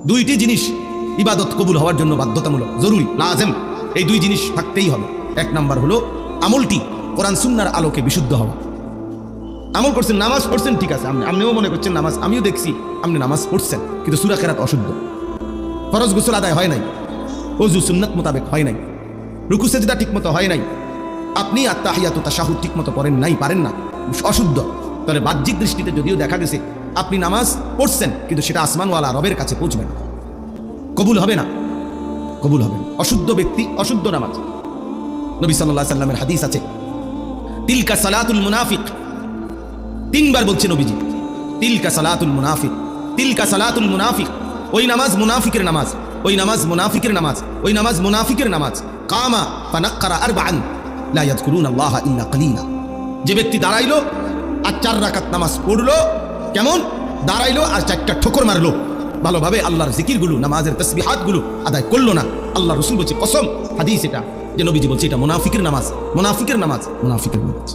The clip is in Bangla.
দুইটি জিনিস ইবাদত কবুল হওয়ার জন্য বাধ্যতামূলক, জরুরি, লাজেম। এই দুই জিনিস থাকতেই হবে। এক নাম্বার হলো আমলটি কোরআন সুন্নাহর আলোকে বিশুদ্ধ হওয়া। আমল করছেন, নামাজ পড়ছেন, ঠিক আছে, আপনিও মনে করছেন নামাজ, আমিও দেখছি আপনি নামাজ পড়ছেন, কিন্তু সূরা কেরাত অশুদ্ধ, ফরজ গোসল আদায় হয় নাই, ওযু সুন্নাত মোতাবেক হয় নাই, রুকু সেজদা ঠিকমতো হয় নাই, আপনি আত্তাহিয়াত ও তাশাহুদ ঠিকমতো পড়েন নাই, পারেন না, অশুদ্ধ। তাহলে বাহ্যিক দৃষ্টিতে যদিও দেখা গেছে আপনি নামাজ পড়ছেন, কিন্তু সেটা আসমানওয়ালা রবের কাছে পৌঁছবে না, কবুল হবে না, কবুল হবে না। অশুদ্ধ ব্যক্তি, অশুদ্ধ নামাজ। নবী সাল্লাল্লাহু আলাইহি সাল্লামের হাদিস আছে, তিলকা সালাতুল মুনাফিক, তিনবার বলছে নবীজি, তিলকা সালাতুল মুনাফিক, তিলকা সালাতুল মুনাফিক। ওই নামাজ মুনাফিকের নামাজ, ওই নামাজ মুনাফিকের নামাজ, ওই নামাজ মুনাফিকের নামাজ। কামা ফানাক্কারা আরবাআন লা ইয়াযকুরুনাল্লাহা ইল্লা কালিলা। যে ব্যক্তি দাঁড়াইলো আর 4 রাকাত নামাজ পড়লো, কেমন দাঁড়াইলো আর 4টা ঠোকর মারলো, ভালোভাবে আল্লাহর জিকিরগুলো, নামাজের তাসবিহাতগুলো আদায় করলো না, আল্লাহ রাসূল বলছে, কসম, হাদিস এটা, যে নবীজি বলছে এটা মুনাফিকের নামাজ, মুনাফিকের নামাজ, মুনাফিকের নামাজ।